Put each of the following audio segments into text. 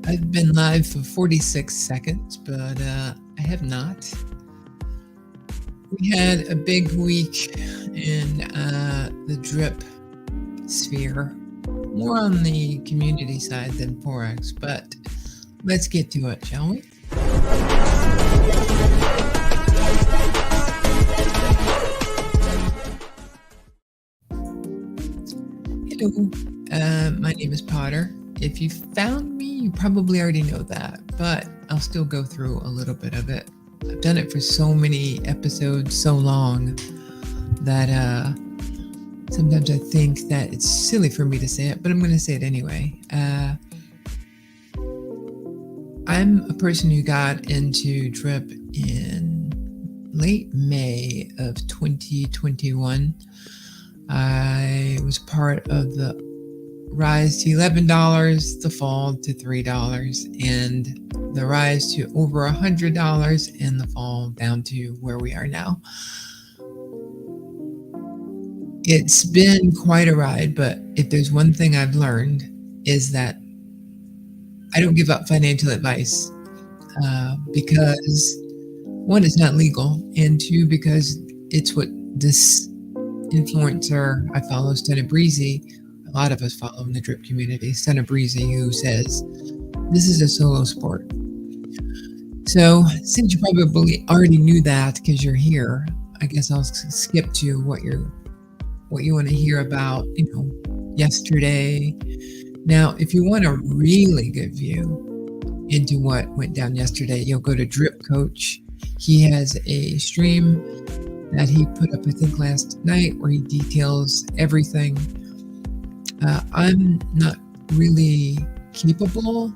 I've been live for 46 seconds, but I have not. We had a big week in the drip sphere, more on the community side than Forex, but let's get to it, shall we? Hello, my name is Potter. If you found me, you probably already know that, but I'll still go through a little bit of it. I've done it for so many episodes, so long, that sometimes I think that it's silly for me to say it, but I'm going to say it anyway. I'm a person who got into drip in late May of 2021. I was part of the rise to $11, the fall to $3, and the rise to over $100 and the fall down to where we are now. It's been quite a ride, but if there's one thing I've learned is that I don't give up financial advice because one, it's not legal, and two, because it's what this influencer I follow, Stunna Breezy, a lot of us follow in the drip community, Stunna Breezy, who says this is a solo sport. So since you probably already knew that because you're here, I guess I'll skip to what you want to hear about, yesterday. Now, if you want a really good view into what went down yesterday, you'll go to Drip Coach. He has a stream that he put up, I think, last night, where he details everything. I'm not really capable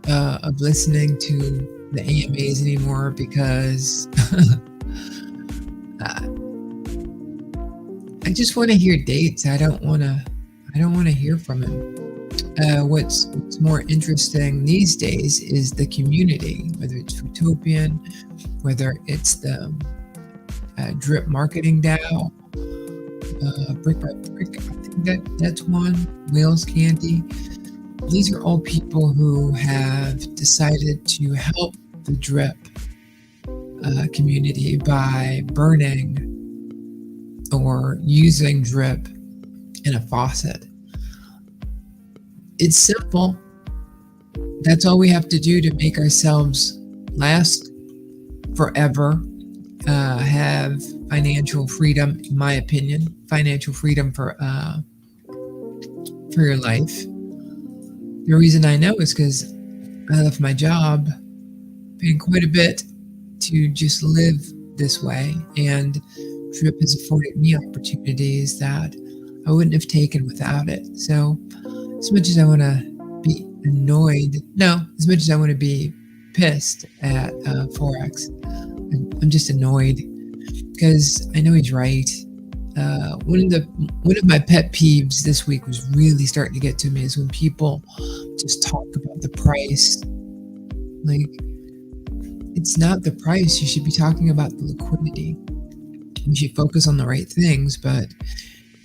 of listening to the AMAs anymore because I just want to hear dates. I don't want to hear from him. What's more interesting these days is the community, whether it's Utopian, whether it's the Drip Marketing DAO, Brick by Brick, I think that's one, Whales Candy. These are all people who have decided to help the drip community by burning or using drip in a faucet. It's simple. That's all we have to do to make ourselves last forever. Have financial freedom, in my opinion, financial freedom for your life. The reason I know is because I left my job, paying quite a bit to just live this way, and drip has afforded me opportunities that I wouldn't have taken without it. So, as much as I want to be as much as I want to be pissed at Forex, I'm just annoyed because I know he's right. One of my pet peeves this week was really starting to get to me is when people just talk about the price. Like, it's not the price. You should be talking about the liquidity. You should focus on the right things. But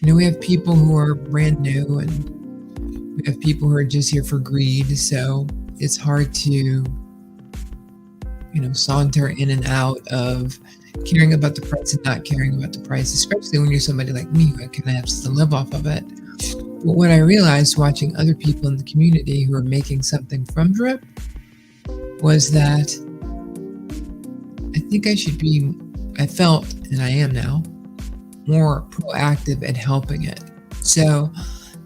we have people who are brand new, and we have people who are just here for greed. So it's hard to saunter in and out of caring about the price and not caring about the price, especially when you're somebody like me who kind of has to live off of it. But what I realized watching other people in the community who are making something from drip was that I felt, and I am now, more proactive at helping it. So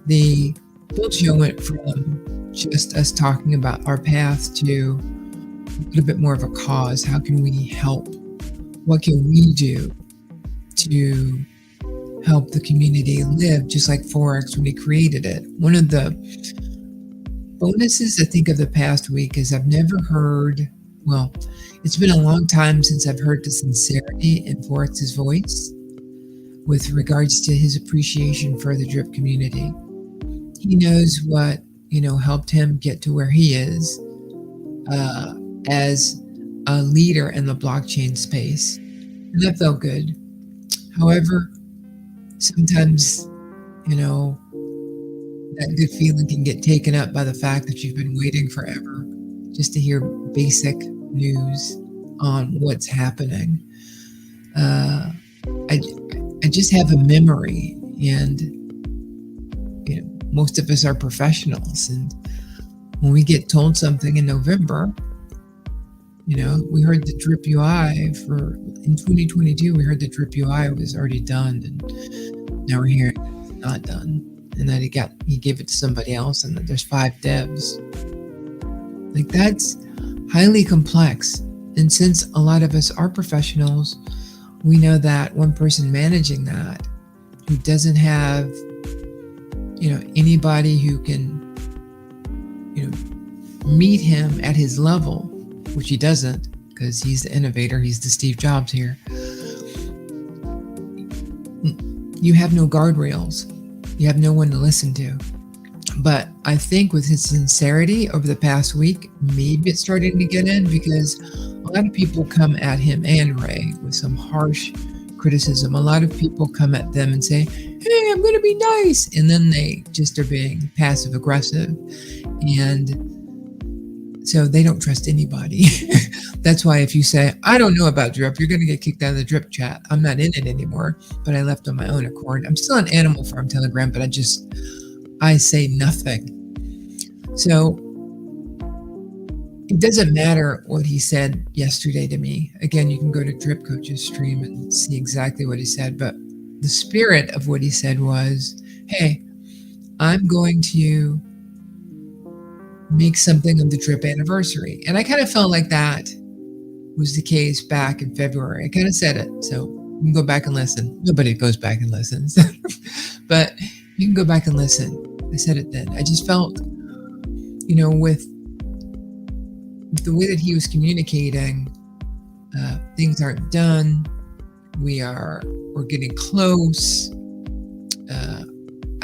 the build show went from just us talking about our path to a little bit more of a cause. How can we help? What can we do to help the community live just like Forex when we created it? One of the bonuses, I think, of the past week is I've never heard, it's been a long time since I've heard the sincerity in Forex's voice with regards to his appreciation for the drip community. He knows what, helped him get to where he is as a leader in the blockchain space. And that felt good. However, sometimes, that good feeling can get taken up by the fact that you've been waiting forever just to hear basic news on what's happening. Uh, I, I just have a memory, and most of us are professionals, and when we get told something in November, we heard the drip UI for in 2022. We heard the drip UI was already done, and now we're hearing it's not done, and that he gave it to somebody else, and that there's 5 devs. Like, that's highly complex, and since a lot of us are professionals, we know that one person managing that, who doesn't have anybody who can meet him at his level, which he doesn't, because he's the innovator, he's the Steve Jobs here. You have no guardrails, you have no one to listen to. But I think with his sincerity over the past week, maybe it's starting to get in, because a lot of people come at him and Ray with some harsh criticism. A lot of people come at them and say, hey, I'm going to be nice. And then they just are being passive aggressive. And so they don't trust anybody. That's why if you say, I don't know about drip, you're going to get kicked out of the drip chat. I'm not in it anymore, but I left on my own accord. I'm still on Animal Farm Telegram, but I say nothing. So it doesn't matter what he said yesterday to me. Again, you can go to Drip Coach's stream and see exactly what he said. But the spirit of what he said was, hey, I'm going to make something of the drip anniversary. And I kind of felt like that was the case back in February. I kind of said it. So you can go back and listen. Nobody goes back and listens. But you can go back and listen. I said it then. I just felt, with the way that he was communicating, things aren't done. We're getting close.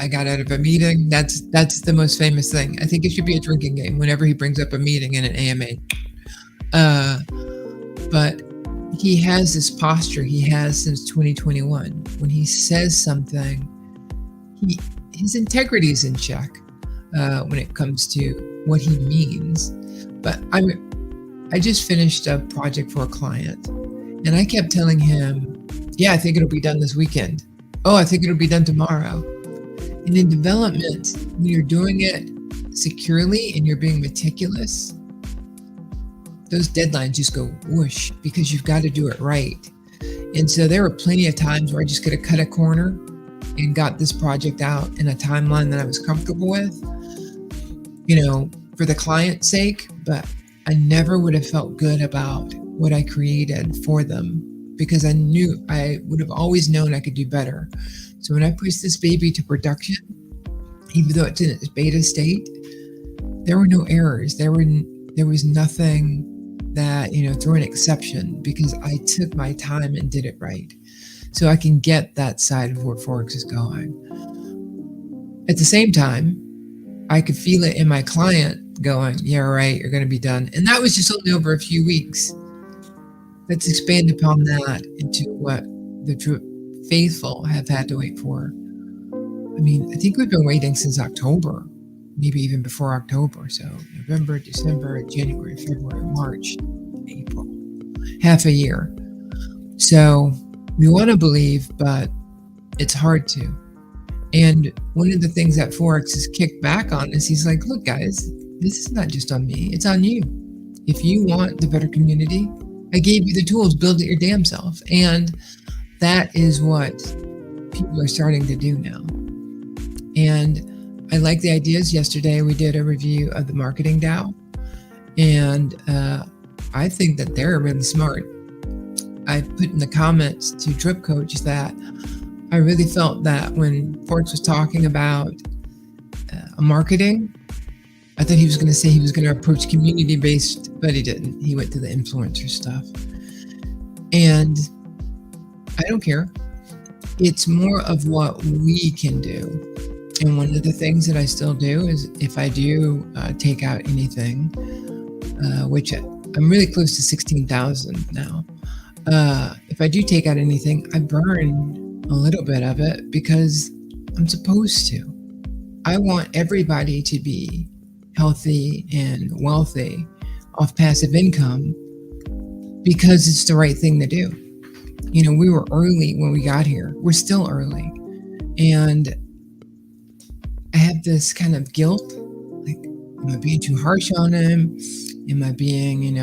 I got out of a meeting. That's the most famous thing. I think it should be a drinking game whenever he brings up a meeting in an AMA. But he has this posture he has since 2021. When he says something, his integrity is in check when it comes to what he means. But I just finished a project for a client, and I kept telling him, yeah, I think it'll be done this weekend. Oh, I think it'll be done tomorrow. And in development, when you're doing it securely and you're being meticulous, those deadlines just go whoosh, because you've got to do it right. And so there were plenty of times where I just could have cut a corner and got this project out in a timeline that I was comfortable with, for the client's sake, but I never would have felt good about what I created for them, because I knew I would have always known I could do better. So when I pushed this baby to production, even though it's in its beta state, there were no errors. There was nothing that, through an exception, because I took my time and did it right. So I can get that side of where Forex is going. At the same time, I could feel it in my client going, yeah, right, you're going to be done. And that was just only over a few weeks. Let's expand upon that into what the Drip faithful have had to wait for. I think we've been waiting since October, maybe even before October. So November, December, January, February, March, April, half a year. So we want to believe, but it's hard to. And one of the things that Forex has kicked back on is he's like, look, guys, this is not just on me, it's on you. If you want the better community, I gave you the tools, build it your damn self. And that is what people are starting to do now. And I like the ideas. Yesterday, we did a review of the marketing DAO. And I think that they're really smart. I put in the comments to Drip Coach that I really felt that when Forex was talking about marketing, I thought he was going to say he was going to approach community-based, but he didn't. He went to the influencer stuff. And I don't care. It's more of what we can do. And one of the things that I still do is if I do take out anything, which I'm really close to 16,000 now. If I do take out anything, I burn a little bit of it because I'm supposed to. I want everybody to be healthy and wealthy off passive income because it's the right thing to do. We were early when we got here. We're still early. And I have this kind of guilt. Like, am I being too harsh on him? Am I being,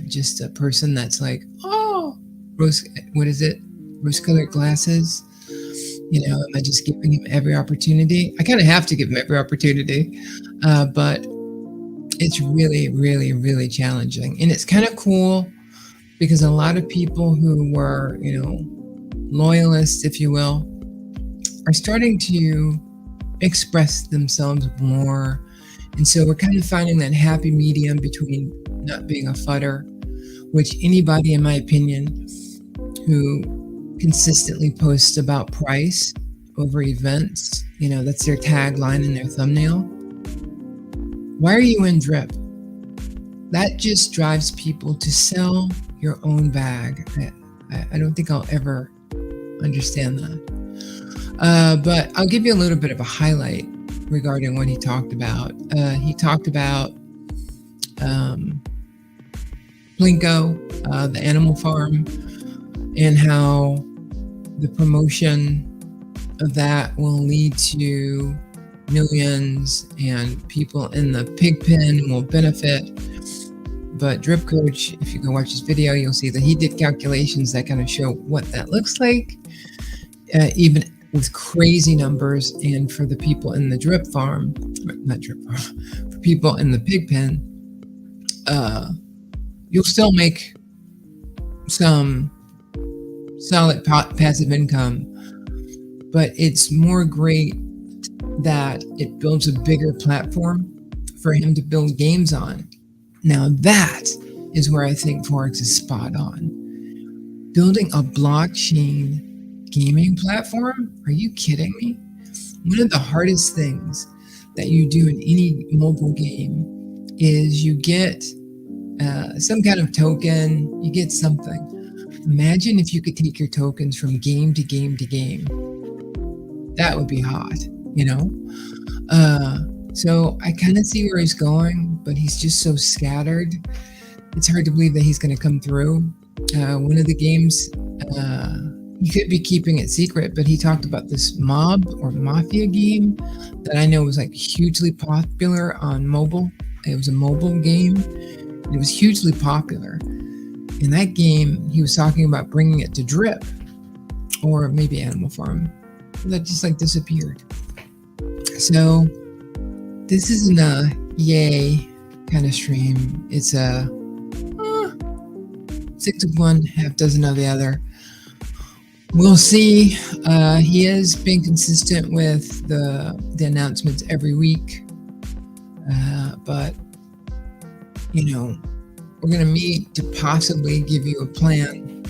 just a person that's like, oh, what is it? Rose-colored glasses? Am I just giving him every opportunity? I kind of have to give him every opportunity. But it's really, really, really challenging. And it's kind of cool because a lot of people who were, loyalists, if you will, are starting to express themselves more. And so we're kind of finding that happy medium between not being a fudder, which anybody, in my opinion, who consistently posts about price over events, that's their tagline in their thumbnail. Why are you in drip? That just drives people to sell your own bag. I don't think I'll ever understand that. But I'll give you a little bit of a highlight regarding what he talked about. He talked about Plinko, the animal farm, and how the promotion of that will lead to millions and people in the pig pen will benefit. But Drip Coach, if you go watch his video, you'll see that he did calculations that kind of show what that looks like, even with crazy numbers. And for the people in the drip farm, not drip farm, for people in the pig pen, you'll still make some solid passive income, but it's more great that it builds a bigger platform for him to build games on. Now that is where I think Forex is spot on. Building a blockchain gaming platform? Are you kidding me? One of the hardest things that you do in any mobile game is you get some kind of token, you get something. Imagine if you could take your tokens from game to game to game. That would be hot, So I kind of see where he's going, but he's just so scattered. It's hard to believe that he's going to come through. One of the games, he could be keeping it secret, but he talked about this mob or mafia game that I know was like hugely popular on mobile. It was a mobile game. It was hugely popular. In that game, he was talking about bringing it to Drip or maybe Animal Farm. That just like disappeared. So this isn't a yay kind of stream. It's a 6 of one, half dozen of the other. We'll see. He has been consistent with the announcements every week. But, we're going to meet to possibly give you a plan.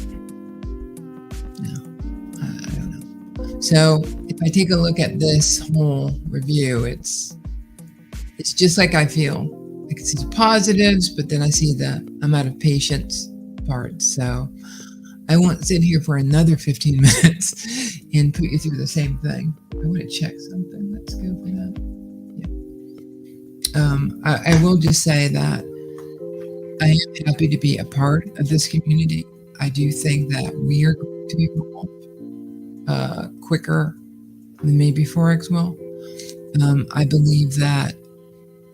No, I don't know. So if I take a look at this whole review, it's just like I feel. I can see the positives, but then I see the I'm out of patience part. So I won't sit here for another 15 minutes and put you through the same thing. I want to check something. Let's go for that. Yeah. I will just say that I am happy to be a part of this community. I do think that we are going to evolve quicker than maybe Forex will. I believe that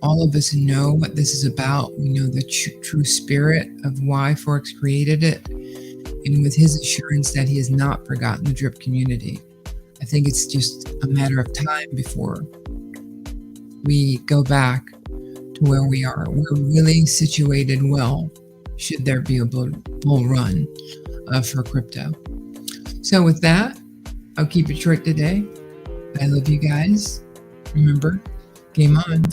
all of us know what this is about. We know the true spirit of why Forex created it. And with his assurance that he has not forgotten the drip community, I think it's just a matter of time before we go back to where we are. We're really situated well should there be a bull run for crypto. So with that, I'll keep it short today. I love you guys. Remember, game on.